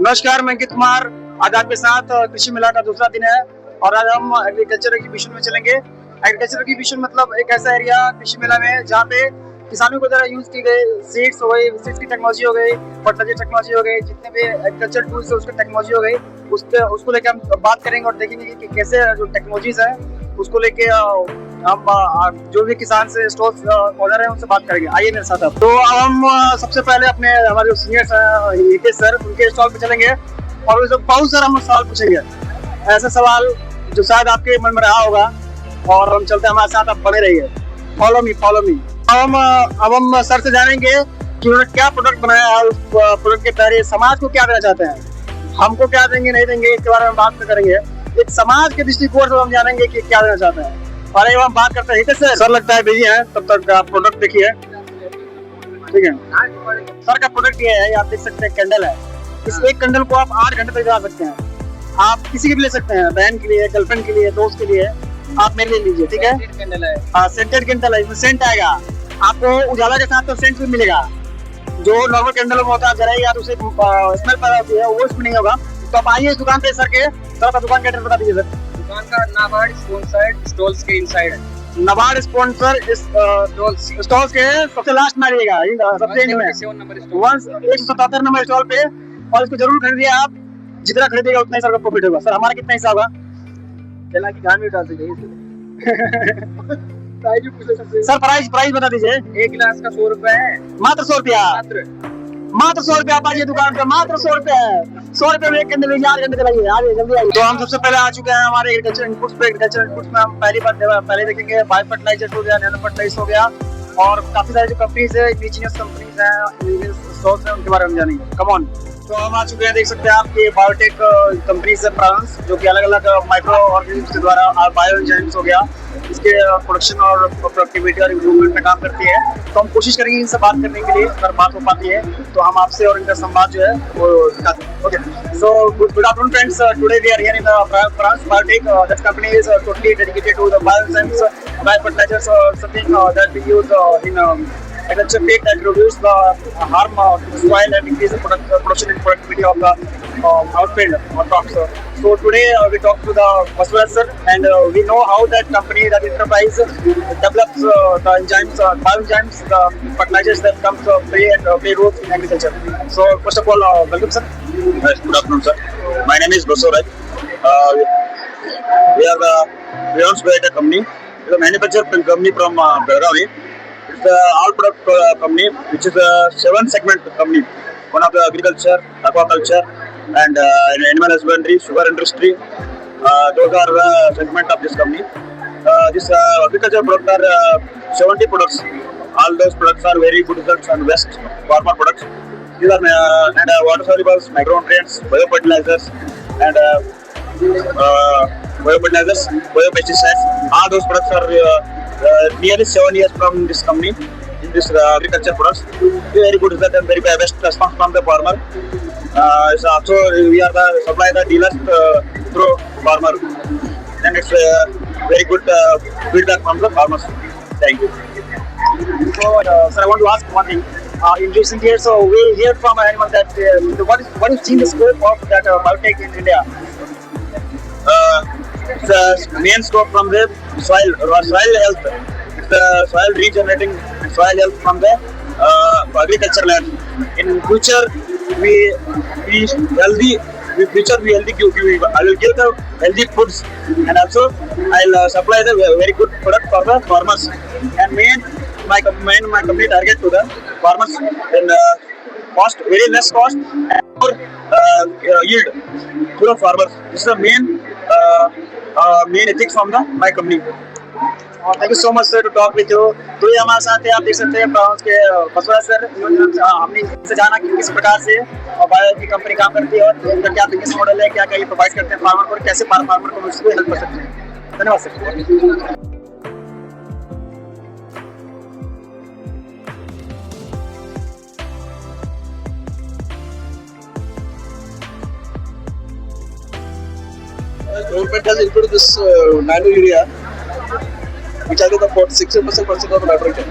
नमस्कार, मैं अंकित कुमार। आज आपके साथ कृषि मेला का दूसरा दिन है और आज हम एग्रीकल्चर एग्जीबिशन में चलेंगे। एग्रीकल्चर एग्जीबिशन मतलब एक ऐसा एरिया कृषि मेला में जहाँ पे किसानों को द्वारा यूज की गई सीड्स हो गई, सीड्स की टेक्नोलॉजी हो गई, फर्टिलाइजर टेक्नोलॉजी हो गई, जितने भी एग्रीकल्चर टूल्स है उसकी टेक्नोलॉजी हो गई, उसको लेकर हम बात करेंगे और देखेंगे कि कैसे जो टेक्नोलॉजीज है उसको लेके हम जो भी किसान से स्टॉल ऑनर है उनसे बात करेंगे। आइए मेरे साथ अब। तो अब हम सबसे पहले अपने हमारे जो सीनियर्स हैं हितेश सर, उनके स्टॉल पे चलेंगे और उनसे बहुत सारा हम सवाल पूछेंगे, ऐसे सवाल जो शायद आपके मन में रहा होगा। और हम चलते हैं हमारे साथ, आप बने रहिए। Follow me follow me. अब हम सर से जानेंगे कि उन्होंने क्या प्रोडक्ट बनाया है, उस प्रोडक्ट के तहत समाज को क्या देना चाहते हैं, हमको क्या देंगे नहीं देंगे इसके बारे में बात करेंगे। एक समाज के दृष्टिकोण से हम जानेंगे कि क्या देना चाहते हैं। और हम बात करते हैं हितेश सर लगता है बिजी हैं, तब तक आप प्रोडक्ट देखिए। ठीक है सर, का प्रोडक्ट ये है, आप देख सकते हैं कैंडल है। इस एक कैंडल को आप 8 घंटे तक जला सकते हैं। आप किसी के भी ले सकते हैं, बहन के लिए, गर्लफ्रेंड के लिए, दोस्त के लिए। आप मेरे लिए लीजिए, ठीक है। सेंटेड कैंडल है, इसमें सेंट आएगा आपको। उजाला के साथ तो सेंट भी मिलेगा। जो नॉर्मल कैंडल में होता है जलाएगा तो उसे स्मेल पैदा होती है, वो इसमें नहीं होगा। तो आप आइए इस दुकान पे सर के। सर का दुकान का एड्रेस बता दीजिए सर। दुकान का नाबार्ड स्पॉन्सर्ड स्टॉल्स के इनसाइड है। नाबार्ड स्पॉन्सर इस स्टॉल्स के सबसे लास्ट में आइएगा, सबसे एंड में 177 नंबर स्टॉल पे। और इसको जरूर खरीदिए आप, जितना खरीदेगा उतना ही सर का प्रॉफिट होगा। सर हमारा कितना हिस्सा होगा? चला की गान में डाल दीजिए। सर प्राइस बता दीजिए। एक गिलास का 100 रुपए है, मात्र 100 रुपया। मात्र 100 रुपया। आप आइए दुकान पे, मात्र 100 रुपया है। 100 रुपये में एक घंटे में 4 घंटे चलाइए। आइए जल्दी आइए। तो हम सबसे पहले आ चुके हैं हमारे एग्रीकल्चर इनपुट्स पे। एग्रीकल्चर इनपुट्स में हम पहले देखेंगे बायो फर्टिलाइजर हो गया, नैनो फर्टिलाइजर हो गया, और काफी सारी जो कंपनीज है, इंडिजिनियस कंपनीज हैं, स्टॉक्स हैं, उनके बारे में जानेंगे। Come on. तो हम आ चुके हैं, देख सकते हैं आपके बायोटेक कंपनीज है फ्रांस, जो कि अलग अलग माइक्रो ऑर्गेनिज्म के द्वारा बायो एंजाइम्स हो गया, इसके प्रोडक्शन और प्रोडक्टिविटी और इम्प्रूवमेंट में काम करती है। तो हम कोशिश करेंगे इनसे बात करने के लिए, अगर बात हो पाती है तो हम आपसे और इनका संवाद जो है वो दिखाते हैं। Okay, so good afternoon friends, today we are here in France Biotech. That company is totally dedicated to the bioenzymes, biofertilizers, or something that we use in agriculture pig that reduce the harm to the soil and increase the production and productivity of the outfield or crops. So today we talk to the Vaswara sir, and we know how that company, that enterprise develops the enzymes, bioenzymes, the fertilizers that comes play roles in agriculture. So first of all, welcome sir. Yes, good afternoon, sir. My name is Basuraj. We are the Beyond Biotech company. It's a manufacturing company from Belgavi. It's an all-product company, which is a 7-segment company. One of the agriculture, aquaculture, and animal husbandry, sugar industry. Those are the segment of this company. This agriculture products are 70 products. All those products are very good results and best farmer products. These are water solubles, micronutrients, biofertilizers, and biopesticides. All those products are nearly 7 years from this company in this agriculture products. Very good result and very best response from the farmer. So also we are the supply the dealers through farmer, and it's very good feedback from the farmers. Thank you. So sir, I want to ask one thing. In recent years, so we hear from anyone that what is seen the scope of that biotech in India? The main scope from the soil health. It's the soil regenerating soil health from the agriculture land. In future, we healthy. In future, we healthy. I will give the healthy foods, and also I'll supply the very good product for the farmers. And my company target to the farmers in cost, very less cost, and more yield to the farmers. This is the main ethics from my company. Thank you so much sir to talk with you. तो ये हमारे साथ है, आप देख सकते हैं France के बसवराज सर। हमने इनसे जाना कि किस प्रकार से बायो की कंपनी काम करती है और इनका क्या बिजनेस मॉडल है, क्या क्या ये प्रोवाइड करते हैं फार्मर को, कैसे फार्मर को उसको हेल्प कर सकते हैं। धन्यवाद sir. Government has included this nano urea, which I think about 60% of nitrogen.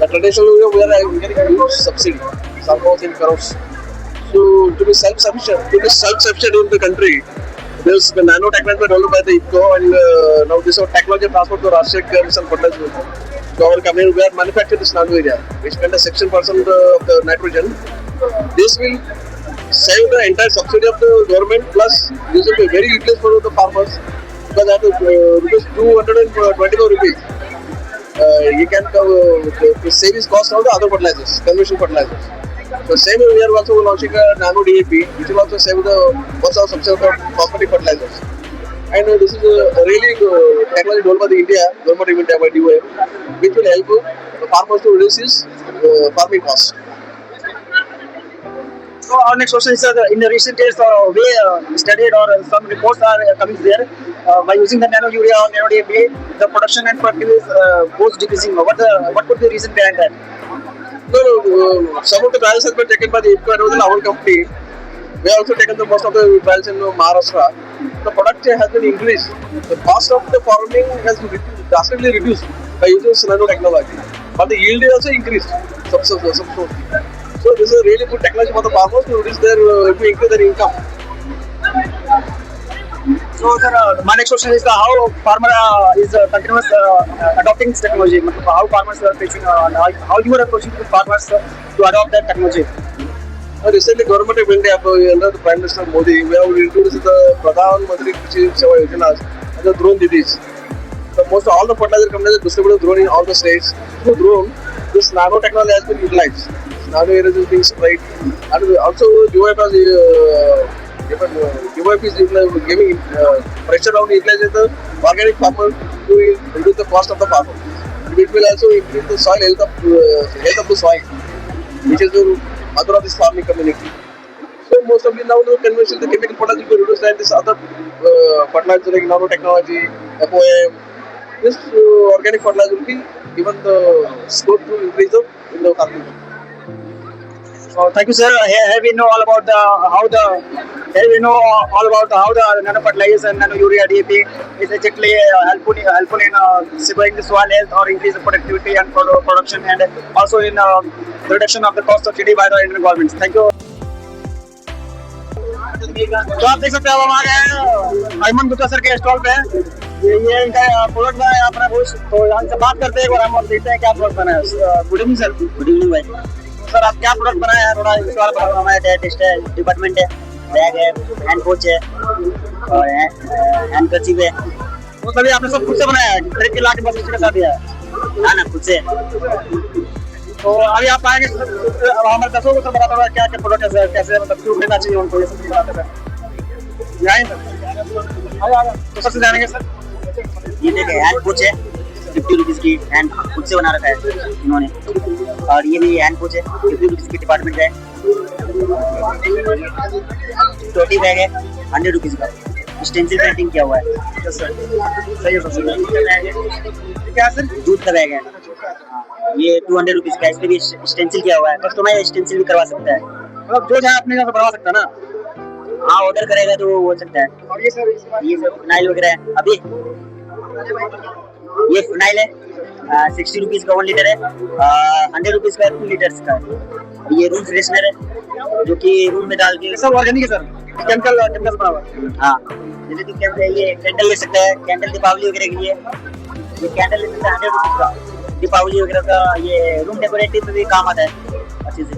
The traditional urea we are getting huge subsidy, almost in crores. So to be self-sufficient in the country, this nanotechnology developed by the IFCO and now this is technology transport to Rashtriya Mission Fertilizer. So our company we are manufacturing this nano area, which contains 16% of the nitrogen. This will save the entire subsidy of the government, plus this will be very useless for the farmers because at rupees 224 rupees. He can to save his cost of the other fertilizers, conventional fertilizers. So same we are also launching a nano DAP, which will also save the cost of subsidy of phosphatic fertilizers. And this is a really technology developed by the India government of India by DOA, which will help the farmers to reduce his farming costs. So our next question is, in the recent days, we studied or some reports are coming there by using the nano urea or nano DAP, the production and productivity goes decreasing. What could be the reason behind that? No, some of the trials has been taken by the IFCO and our company. We have also taken the most of the trials in Maharashtra. The production has been increased. The cost of the farming has drastically reduced by using nanotechnology. But the yield is also increased substantially. So this is a really good technology for the farmers to reduce their to increase their income. So sir, my next question is how farmer is continuous adopting this technology. How farmers are approaching, how you are approaching the farmers to adopt that technology. Recently, Government of India, under the Prime Minister Modi, we have introduced the Pradhan Mantri Krishi Seva Yojanas and the drone duties. So most all the fertilizer companies distribute drone in all the states. Through drone, this nanotechnology has been utilized. Nano areas is being sprayed, and also UIF is giving pressure on utilizing the organic farmer to reduce the cost of the farmer. It will also increase the soil health of the soil, which is the mother of this farming community. So most of the now the conventional the chemical fertilizer will reduce, and this other fertilizer like nanotechnology, FOM, this organic fertilizer will be given the scope to increase in the farming. So thank you, sir. Here we know all about how the nano fertilizers and nano urea DAP is exactly helpful in securing the soil health or increase the productivity and production, and also in the reduction of the cost of TD by the Indian government. Thank you. तो आप देख सकते हैं हम आ गए हैं Ayman Gupta sir के stall पे। ये इनका प्रोडक्ट बनाया अपना कुछ, तो यहाँ से बात करते हैं और हम देखते हैं क्या प्रोडक्ट बनाया है। Good evening sir. Good evening भाई। सर आप क्या प्रोडक्ट बनाया है, थोड़ा इस बारे में बताओ। हमारा टेस्ट है, डिपार्टमेंट है, बैग है, हैंड कोच है और हैंड कर्चीफ है। वो सभी आपने सब खुद से बनाया है, खरीद के लाके बस इसके साथ दिया है? हाँ ना, खुद से। तो अभी आप आएंगे, अब हमारे दर्शकों को तो बता दो क्या क्या प्रोडक्ट है सर, कैसे मतलब क्यों लेना चाहिए उनको, ये सब बताते हैं। तो सबसे जानेंगे सर। ये देखिए हैंड कोच है, 50 रुपीज़ की हैंड खुद से बना रखा है इन्होंने। और ये भी हैंड कोच है, 50 रुपीज़ की डिपार्टमेंट है। टोटी बैग है 100 रुपीज़ का, स्टेंसिल प्रिंटिंग किया हुआ है। सही है सर। क्या सर? दूध का बैग है, ये 200 रुपीज़ का, इस पर भी स्टेंसिल किया हुआ है। कस्टमाइज स्टेंसिल भी करवा सकता है, मतलब जो चाहे अपने यहाँ बनवा सकता है ना। हाँ ऑर्डर करेगा तो वो हो सकता है। और ये सर, ये सब फिनाइल वगैरह है। अभी ये फिनाइल है 60 रुपीज़ का 1 लीटर है, 100 रुपीज़ का 2 लीटर्स का है। ये रूम फ्रेशनर है जो कि रूम में डाल के, सब ऑर्गेनिक है सर, केमिकल बना हुआ है। हाँ जैसे कि ये कैंडल ले सकता है, कैंडल दीपावली वगैरह के लिए ये कैंडल ले सकता है 100 रुपीज़ का। दीपावली वगैरह का ये रूम डेकोरेटिव में भी काम आता है अच्छे से।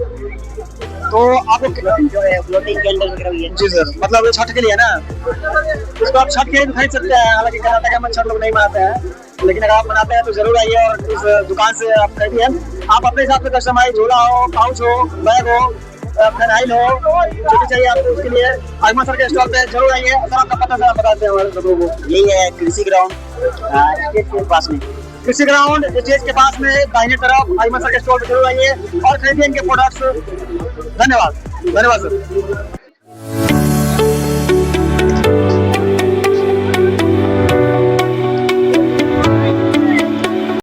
तो आपको जो है फ्लोटिंग कैंडल वगैरह भी है। जी सर, मतलब ये छठ के लिए है ना, इसको आप छठ के लिए भी खरीद सकते हैं। हालांकि कर्नाटक में छठ लोग नहीं मनाते हैं, लेकिन अगर आप मनाते हैं तो जरूर आइए और इस दुकान से आप खरीदिए। आप अपने हिसाब से कस्टमाइज झोला हो, पाउच हो, बैग हो, फिनाइल हो, जो भी चाहिए आपको उसके लिए अयमन सर के स्टॉल पे जरूर आइए। सर आपका पता सर आप बताते हैं हमारे लोगों को। यही है कृषि ग्राउंड स्टेज के पास में, कृषि ग्राउंड स्टेज के पास में दाहिने तरफ अयमन सर के स्टॉल पे जरूर आइए और खरीदिए इनके प्रोडक्ट्स। धन्यवाद, धन्यवाद सर।